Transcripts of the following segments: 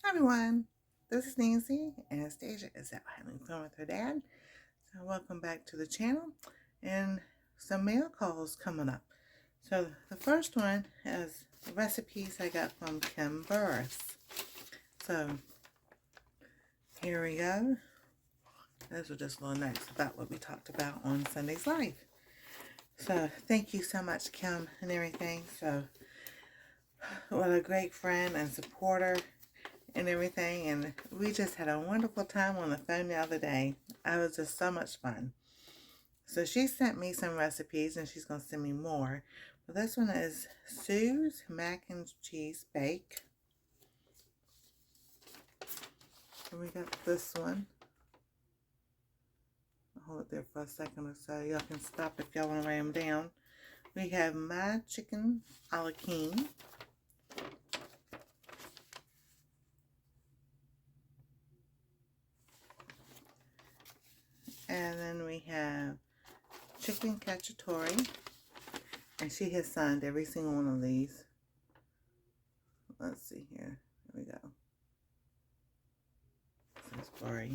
Hi everyone, this is Nancy, and Anastasia is out having fun with her dad. So welcome back to the channel, and some mail calls coming up. So the first one is recipes I got from Kim Burris. So here we go. Those were just little notes about what we talked about on Sunday's Live. So thank you so much, Kim, and everything. So what a great friend and supporter and everything, and we just had a wonderful time on the phone the other day. It was just so much fun. So she sent me some recipes, and she's going to send me more. But this one is Sue's Mac and Cheese Bake. And we got this one. I'll hold it there for a second or so. Y'all can stop if y'all want to write them down. We have My Chicken a la King. And then we have Chicken Cacciatore. And she has signed every single one of these. Let's see here. There we go. This is blurry.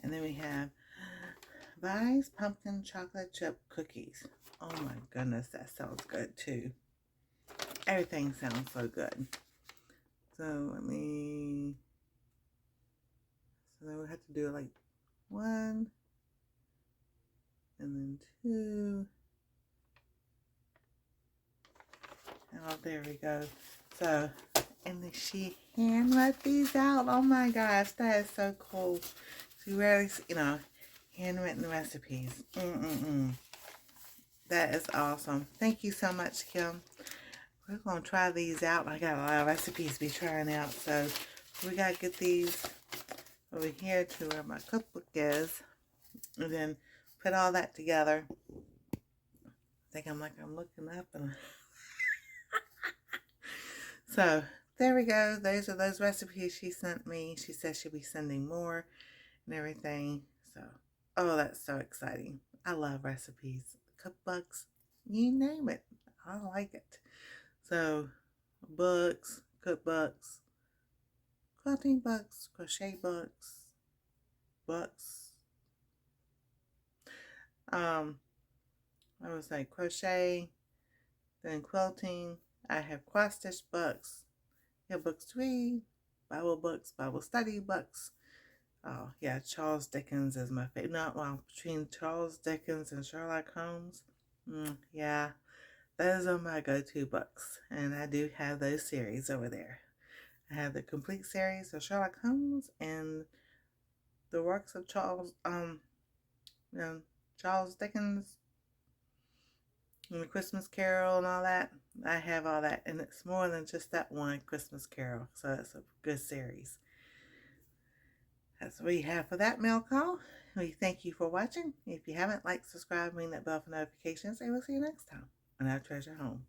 And then we have Vi's Pumpkin Chocolate Chip Cookies. Oh my goodness, that sounds good too. Everything sounds so good. So then we have to do like 1, and then 2. And oh, there we go. So, and then she hand wrote these out. Oh my gosh, that is so cool. She really, handwritten recipes. That is awesome. Thank you so much, Kim. We're going to try these out. I got a lot of recipes to be trying out, so we got to get these over here to where my cookbook is, and then put all that together. I think I'm looking up, and so there we go. Those are those recipes she sent me. She says she'll be sending more and everything. So, oh, that's so exciting. I love recipes, cookbooks, you name it. I like it. So, books, cookbooks, quilting books, crochet books, I was like crochet, then quilting. I have cross stitch books, books to read, Bible books, Bible study books. Oh yeah, Charles Dickens is my favorite. Not well, between Charles Dickens and Sherlock Holmes. Yeah, those are my go-to books, and I do have those series over there. I have the complete series of Sherlock Holmes and the works of Charles Dickens and the Christmas Carol and all that. I have all that, and it's more than just that one Christmas Carol, so it's a good series. That's what we have for that mail call. We thank you for watching. If you haven't, like, subscribe, ring that bell for notifications, and we'll see you next time on Our Treasure Home.